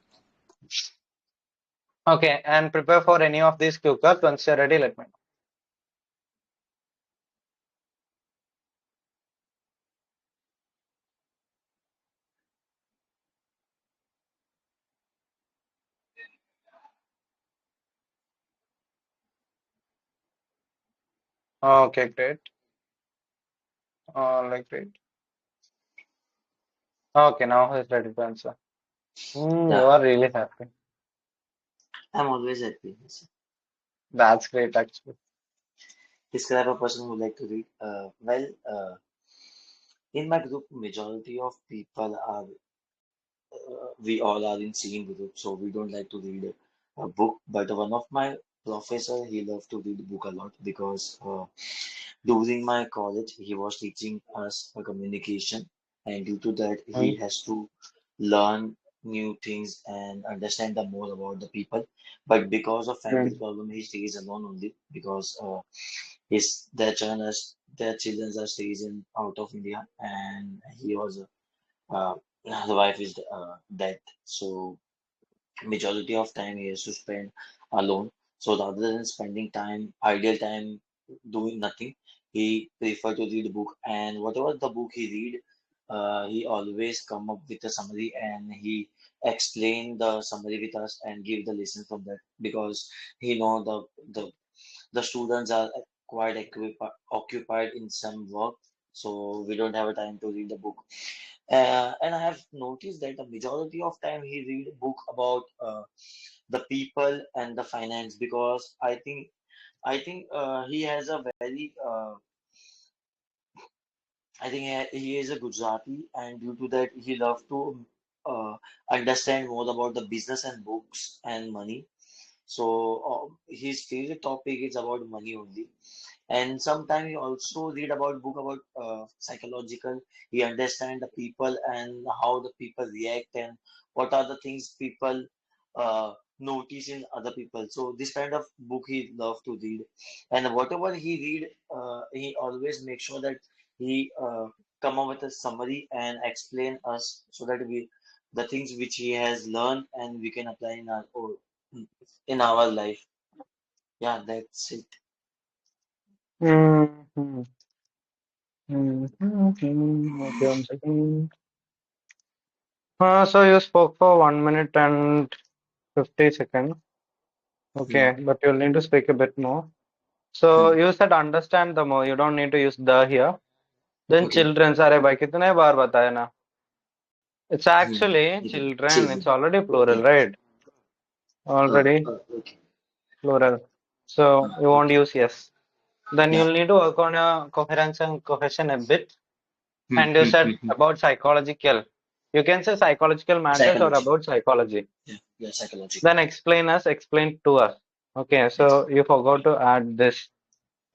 [SPEAKER 2] Okay, and prepare for any of these cue cards. Once you're ready, let me know. Okay, great. Great. Okay, now he's ready to answer. You
[SPEAKER 6] Yeah.
[SPEAKER 2] are really happy.
[SPEAKER 6] I'm always happy.
[SPEAKER 2] That's great, actually.
[SPEAKER 6] Describe a person who like to read. In my group, majority of people are we all are in same group, so we don't like to read a book. But one of my professor, he loved to read book a lot because during my college, he was teaching us communication, and due to that, he
[SPEAKER 2] Mm,
[SPEAKER 6] has to learn new things and understand the more about the people. But because of family
[SPEAKER 2] mm,
[SPEAKER 6] problem, he stays alone only because his their children are stays in out of India, and he was uh, the wife is dead, so majority of time he has to spend alone. So rather than spending time, ideal time doing nothing, he prefer to read a book. And whatever the book he read, he always come up with a summary and he explain the summary with us and give the lesson from that because he know the students are quite occupied in some work, so we don't have a time to read the book. And I have noticed that the majority of time he read a book about the people and the finance because I think he has a very I think he is a Gujarati, and due to that he loves to understand more about the business and books and money. So his favorite topic is about money only. And sometimes you also read about book about psychological. He understand the people and how the people react and what are the things people notice in other people. So this kind of book he love to read, and whatever he read, he always make sure that he come up with a summary and explain us so that we the things which he has learned and we can apply in our life. Yeah, that's it.
[SPEAKER 2] mm, mm, Okay, 1 second. So you spoke for 1 minute and 50 seconds.
[SPEAKER 6] Hmm.
[SPEAKER 2] Okay, but you'll need to speak a bit more. So
[SPEAKER 6] Hmm.
[SPEAKER 2] you said understand the more. You don't need to use the here. Then
[SPEAKER 6] Okay.
[SPEAKER 2] children, अरे भाई कितने बार बताया ना? It's
[SPEAKER 6] Hmm.
[SPEAKER 2] actually
[SPEAKER 6] Okay.
[SPEAKER 2] children. It's
[SPEAKER 6] Children.
[SPEAKER 2] already plural,
[SPEAKER 6] Okay.
[SPEAKER 2] right? Already
[SPEAKER 6] Okay.
[SPEAKER 2] plural. So you won't
[SPEAKER 6] Okay.
[SPEAKER 2] use yes. Then
[SPEAKER 6] Yeah.
[SPEAKER 2] you'll need to work on your coherence and cohesion a bit.
[SPEAKER 6] Hmm.
[SPEAKER 2] And you
[SPEAKER 6] Hmm. Hmm.
[SPEAKER 2] said
[SPEAKER 6] Hmm.
[SPEAKER 2] about psychological. You can say psychological matters or
[SPEAKER 6] Psychology.
[SPEAKER 2] about psychology.
[SPEAKER 6] Yeah, psychology.
[SPEAKER 2] Then explain to us. Okay, so you forgot to add this.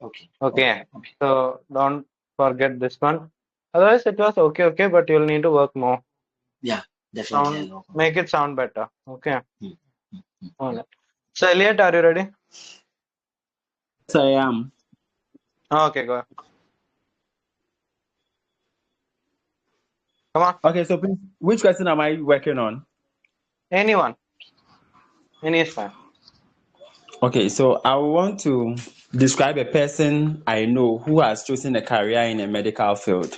[SPEAKER 6] Okay.
[SPEAKER 2] Okay,
[SPEAKER 6] Okay.
[SPEAKER 2] so don't forget this one. Otherwise, it was okay, but you'll need to work more.
[SPEAKER 6] Yeah, definitely I'll work on
[SPEAKER 2] Make it sound better. Okay.
[SPEAKER 6] that.
[SPEAKER 2] All right. So, Elliot, are you ready?
[SPEAKER 7] Yes, I am.
[SPEAKER 2] Okay, go. Come on.
[SPEAKER 7] Okay, so please, which question am I working on?
[SPEAKER 2] Anyone. Any is fine.
[SPEAKER 7] Okay, so I want to describe a person I know who has chosen a career in a medical field.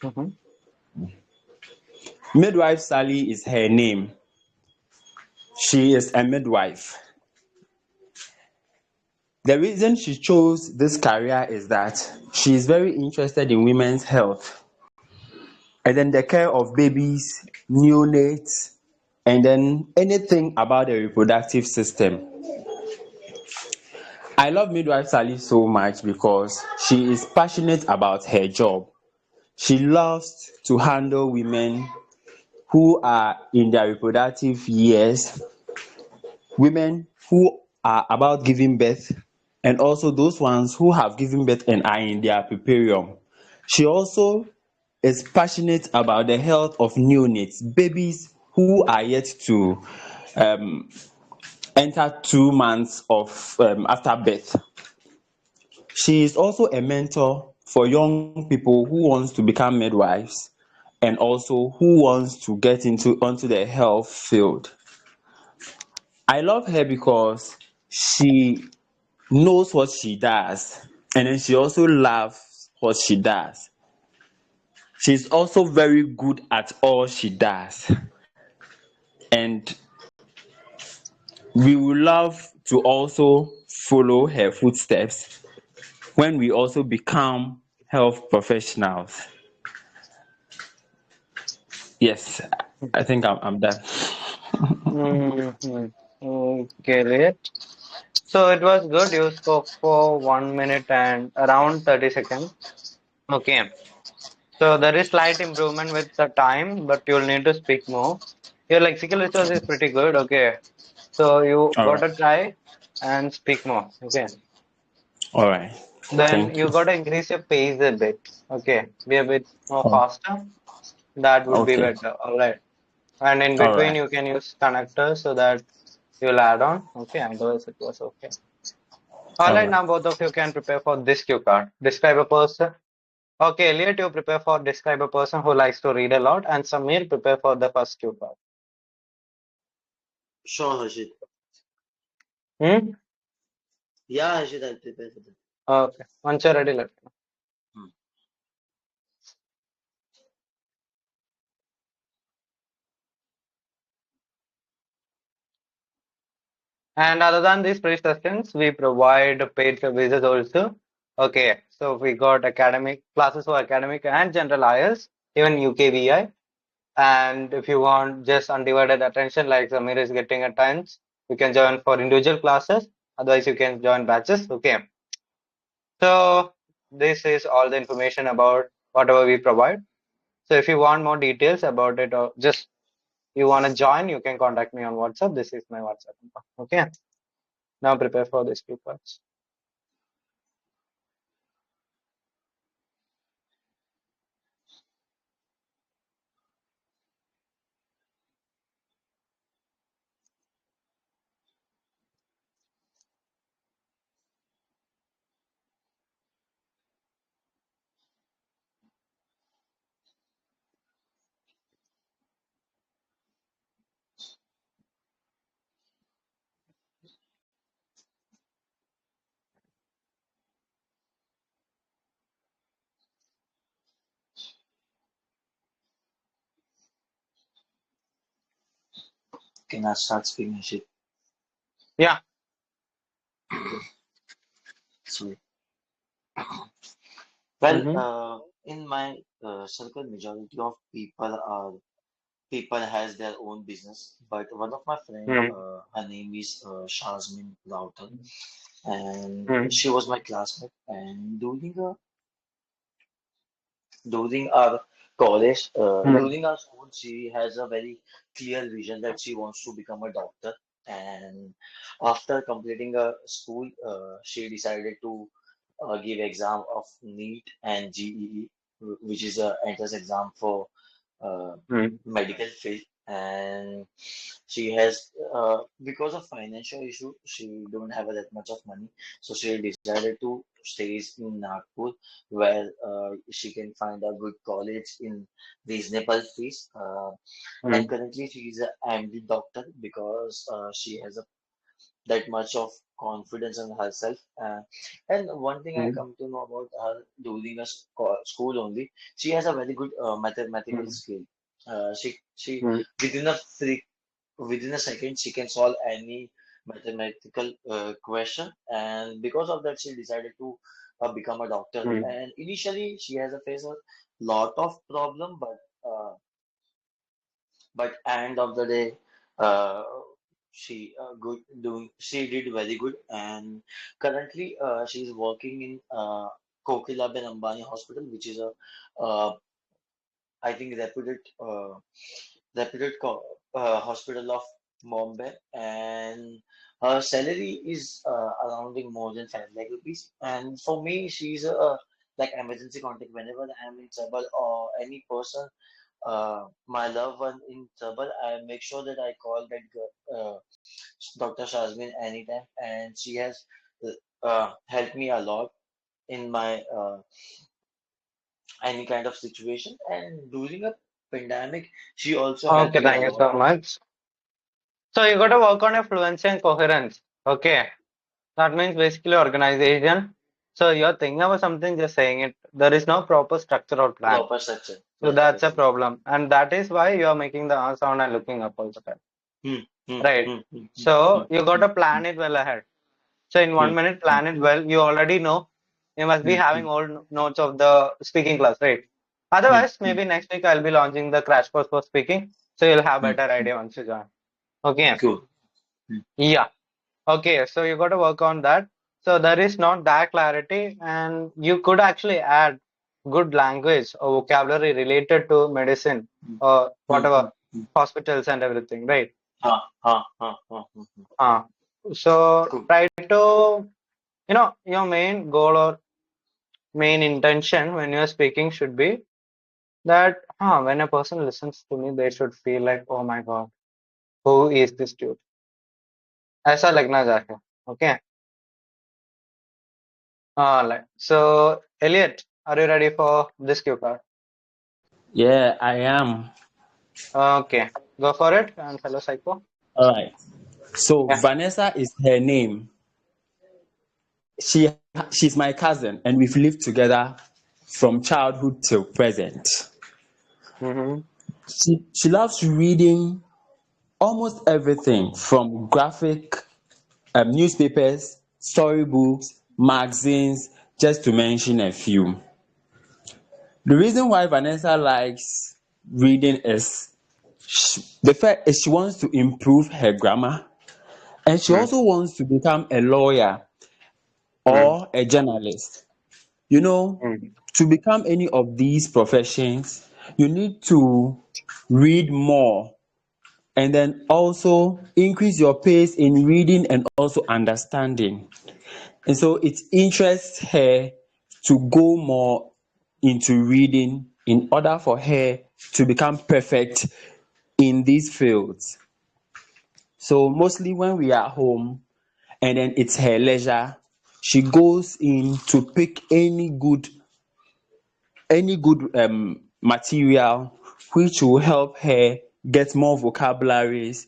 [SPEAKER 2] Mm-hmm.
[SPEAKER 7] Midwife Sally is her name. She is a midwife. The reason she chose this career is that she is very interested in women's health and then the care of babies, neonates, and then anything about the reproductive system. I love Midwife Sally so much because she is passionate about her job. She loves to handle women who are in their reproductive years, women who are about giving birth, and also those ones who have given birth and are in their preparium. She also is passionate about the health of neonates, babies who are yet to enter 2 months of after birth. She is also a mentor for young people who wants to become midwives and also who wants to get into onto the health field. I love her because she knows what she does and then she also loves what she does. She's also very good at all she does. And we would love to also follow her footsteps when we also become health professionals. Yes, I think I'm done.
[SPEAKER 2] Mm-hmm. Okay, Elliot. So it was good. You spoke for 1 minute and around 30 seconds. Okay. So there is slight improvement with the time, but you'll need to speak more. Your lexical resource is pretty good. Okay. So you
[SPEAKER 7] All right.
[SPEAKER 2] gotta try and speak more. Okay.
[SPEAKER 7] All right.
[SPEAKER 2] Then
[SPEAKER 7] Thank
[SPEAKER 2] you
[SPEAKER 7] you.
[SPEAKER 2] gotta increase your pace a bit. Okay. Be a bit more
[SPEAKER 7] Oh,
[SPEAKER 2] faster. That would be
[SPEAKER 7] okay.
[SPEAKER 2] better. All right. And in
[SPEAKER 7] All
[SPEAKER 2] between,
[SPEAKER 7] right.
[SPEAKER 2] you can use connectors so that you'll add on. Okay. Otherwise, it was okay. All
[SPEAKER 7] All
[SPEAKER 2] right.
[SPEAKER 7] right.
[SPEAKER 2] Now both of you can prepare for this cue card. Describe a person. Okay, Elliot, you prepare for describe a person who likes to read a lot, and Samir prepare for the first cue card.
[SPEAKER 6] Sure, Harshit.
[SPEAKER 2] Hmm?
[SPEAKER 6] Yeah, Harshit, I'll prepare for that.
[SPEAKER 2] Okay. Once you're ready, let me know.
[SPEAKER 6] Hmm.
[SPEAKER 2] And other than these free sessions, we provide paid services also. Okay, so we got academic classes for academic and general IELTS, even UKVI. And if you want just undivided attention, like Samir is getting at times, you can join for individual classes. Otherwise, you can join batches. Okay. So this is all the information about whatever we provide. So if you want more details about it or just you want to join, you can contact me on WhatsApp. This is my WhatsApp number. Okay. Now prepare for these two parts.
[SPEAKER 6] Can I start speaking, Harshit?
[SPEAKER 2] Yeah.
[SPEAKER 6] Sorry. Well,
[SPEAKER 2] Mm-hmm.
[SPEAKER 6] in my circle, majority of people has their own business. But one of my friend, her name is Shazmin Router, and
[SPEAKER 2] Mm-hmm.
[SPEAKER 6] she was my classmate. And during our college.
[SPEAKER 2] Hmm.
[SPEAKER 6] During our school, she has a very clear vision that she wants to become a doctor. And after completing a school, she decided to give exam of NEET and GEE, which is a entrance exam for uh,
[SPEAKER 2] Hmm.
[SPEAKER 6] medical field. And she has, because of financial issue, she don't have that much of money, so she decided to stay in Nagpur, where she can find a good college in reasonable fees.
[SPEAKER 2] Hmm.
[SPEAKER 6] And currently, she is a MD doctor because she has a that much of confidence in herself. And one thing I
[SPEAKER 2] Hmm.
[SPEAKER 6] come to know about her during a school only, she has a very good mathematical
[SPEAKER 2] Hmm.
[SPEAKER 6] skill. She
[SPEAKER 2] Hmm.
[SPEAKER 6] within a free, within a second she can solve any mathematical question, and because of that she decided to become a doctor.
[SPEAKER 2] Hmm.
[SPEAKER 6] And initially she has a face a lot of problem, but end of the day, uh, she did very good. And currently she is working in Kokila Ben Ambani Hospital, which is a uh, I think reputed hospital of Bombay, and her salary is arounding more than 5 lakh rupees. And for me, she's a like emergency contact whenever I'm in trouble or any person, my loved one in trouble. I make sure that I call that girl, Dr. Shazmin anytime, and she has helped me a lot in my any kind of situation. And during a pandemic, she also helped
[SPEAKER 2] Okay,
[SPEAKER 6] me a
[SPEAKER 2] thank you
[SPEAKER 6] lot.
[SPEAKER 2] so much. So you got to work on your fluency and coherence. Okay, that means basically organization. So you're thinking about something, just saying it. There is no proper structure or plan.
[SPEAKER 6] Proper structure.
[SPEAKER 2] So
[SPEAKER 6] Yes,
[SPEAKER 2] that's a
[SPEAKER 6] yes.
[SPEAKER 2] problem, and that is why you are making the sound and looking up all the time.
[SPEAKER 6] Hmm, hmm,
[SPEAKER 2] Right.
[SPEAKER 6] hmm, hmm, hmm,
[SPEAKER 2] So you got
[SPEAKER 6] hmm,
[SPEAKER 2] to plan it well ahead. So in
[SPEAKER 6] hmm,
[SPEAKER 2] 1 minute,
[SPEAKER 6] hmm,
[SPEAKER 2] plan it well. You already know. You must be
[SPEAKER 6] hmm, hmm,
[SPEAKER 2] having old notes of the speaking class, right?
[SPEAKER 6] hmm,
[SPEAKER 2] Otherwise,
[SPEAKER 6] hmm,
[SPEAKER 2] maybe next week I'll be launching the crash course for speaking. So you'll have
[SPEAKER 6] hmm,
[SPEAKER 2] better
[SPEAKER 6] hmm.
[SPEAKER 2] idea once you join. Okay.
[SPEAKER 6] Cool. Hmm,
[SPEAKER 2] Yeah. Okay. So you got to work on that. So there is not that clarity, and you could actually add good language or vocabulary related to medicine
[SPEAKER 6] hmm,
[SPEAKER 2] or
[SPEAKER 6] hmm, hmm,
[SPEAKER 2] whatever
[SPEAKER 6] hmm.
[SPEAKER 2] hospitals and everything, right?
[SPEAKER 6] Hmm.
[SPEAKER 2] Uh, so
[SPEAKER 6] Cool.
[SPEAKER 2] try to, your main goal or main intention when you're speaking should be that, when a person listens to me, they should feel like, oh my God, who is this dude? ऐसा लगना चाहिए. Okay. Like, so Elliot, are you ready for this cue card?
[SPEAKER 7] Yeah, I am.
[SPEAKER 2] Okay, go for it. And hello, Psycho.
[SPEAKER 7] All right. So
[SPEAKER 2] Yeah.
[SPEAKER 7] Vanessa is her name. She's my cousin, and we've lived together from childhood till present.
[SPEAKER 2] Mm-hmm.
[SPEAKER 7] She loves reading almost everything from graphic newspapers, storybooks, magazines, just to mention a few. The reason why Vanessa likes reading is the fact is she wants to improve her grammar, and she also wants to become a lawyer or a journalist. You know,
[SPEAKER 2] Mm-hmm.
[SPEAKER 7] to become any of these professions, you need to read more and then also increase your pace in reading and also understanding. And so it interests her to go more into reading in order for her to become perfect in these fields. So mostly when we are home and then it's her leisure, she goes in to pick any good material which will help her get more vocabularies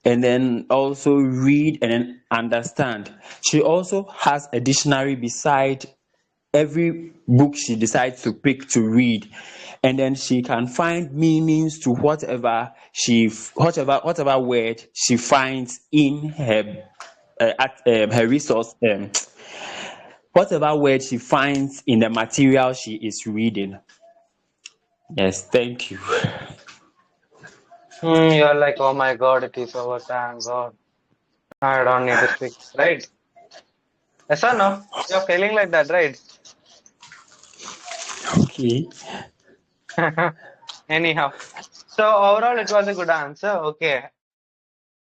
[SPEAKER 7] and then also read and then understand. She also has a dictionary beside every book she decides to pick to read, and then she can find meanings to whatever word she finds in her resource, whatever word she finds in the material she is reading. Yes, thank you.
[SPEAKER 2] You're like, oh my God, it is over. Thank God. I don't need to speak. Right? Yes or no? You're feeling like that, right?
[SPEAKER 7] Okay.
[SPEAKER 2] Anyhow, so overall, it was a good answer. Okay.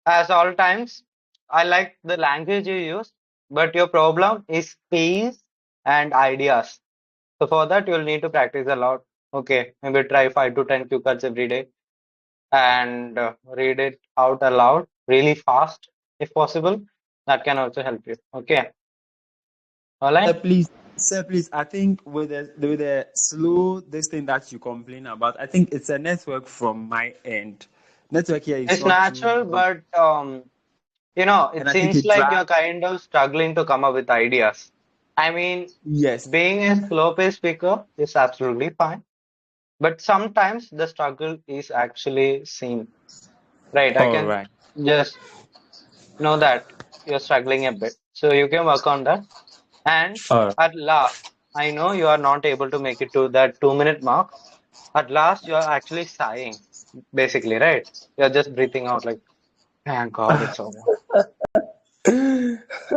[SPEAKER 2] As all times, I like the language you use, but your problem is space and ideas. So for that, you'll need to practice a lot. Okay, maybe try 5 to 10 cue cards every day and read it out aloud really fast if possible. That can also help you. Okay, all
[SPEAKER 7] Sir,
[SPEAKER 2] right.
[SPEAKER 7] please, sir, please. I think with the slow this thing that you complain about, I think it's a network from my end. Network here is
[SPEAKER 2] It's
[SPEAKER 7] not too
[SPEAKER 2] natural,
[SPEAKER 7] good,
[SPEAKER 2] but it
[SPEAKER 7] and I think
[SPEAKER 2] seems
[SPEAKER 7] it
[SPEAKER 2] like you're
[SPEAKER 7] drags.
[SPEAKER 2] kind of struggling to come up with ideas. I mean,
[SPEAKER 7] Yes.
[SPEAKER 2] being a slow-paced speaker is absolutely fine, but sometimes the struggle is actually seen. Right, I
[SPEAKER 7] All
[SPEAKER 2] can
[SPEAKER 7] right.
[SPEAKER 2] just know that you're struggling a bit. So you can work on that. And
[SPEAKER 7] All right.
[SPEAKER 2] at last, I know you are not able to make it to that 2 minute mark. At last, you are actually sighing, basically, right? You're just breathing out like, thank God it's over.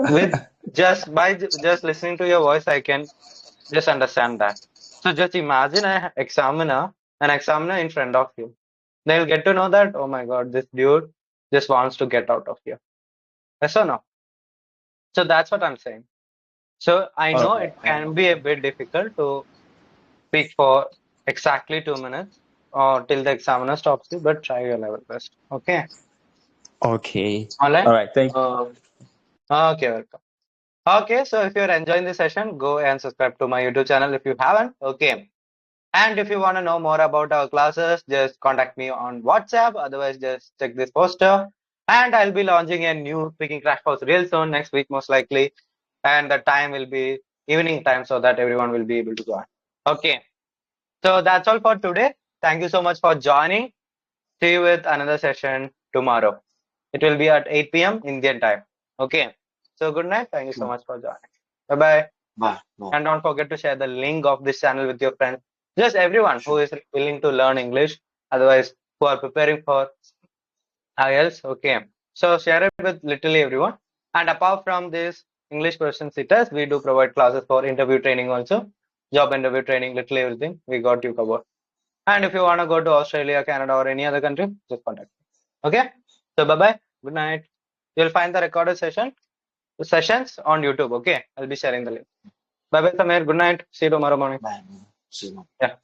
[SPEAKER 2] With just listening to your voice, I can just understand that. So just imagine an examiner in front of you. They'll get to know that, oh my God, this dude just wants to get out of here. Yes or no? So that's what I'm saying. So I
[SPEAKER 7] All
[SPEAKER 2] know
[SPEAKER 7] right.
[SPEAKER 2] it can be a bit difficult to speak for exactly 2 minutes or till the examiner stops you, but try your level best. Okay.
[SPEAKER 7] Okay.
[SPEAKER 2] All
[SPEAKER 7] All
[SPEAKER 2] right.
[SPEAKER 7] right. Thank.
[SPEAKER 2] Okay, welcome. Okay, so if you're enjoying the session, go and subscribe to my YouTube channel if you haven't. Okay. And if you want to know more about our classes, just contact me on WhatsApp. Otherwise, just check this poster. And I'll be launching a new speaking crash course real soon, next week, most likely. And the time will be evening time so that everyone will be able to join. Okay. So that's all for today. Thank you so much for joining. See you with another session tomorrow. It will be at 8 p.m. Indian time. Okay. So good night. Thank you so
[SPEAKER 6] Sure.
[SPEAKER 2] much for joining. Bye bye.
[SPEAKER 6] Bye. Bye.
[SPEAKER 2] And don't forget to share the link of this channel with your friends. Just everyone who
[SPEAKER 6] Sure.
[SPEAKER 2] is willing to learn English, otherwise who are preparing for IELTS. Okay. So share it with literally everyone. And apart from this English question sitters, we do provide classes for interview training also. Job interview training, literally everything. We got you covered. And if you want to go to Australia, Canada, or any other country, just contact me. Okay. So bye bye. Good night. You'll find the recorded sessions on YouTube. Okay. I'll be sharing the link. Bye bye, Samir. Good night. See you tomorrow morning.
[SPEAKER 6] Bye. See you.
[SPEAKER 2] Yeah.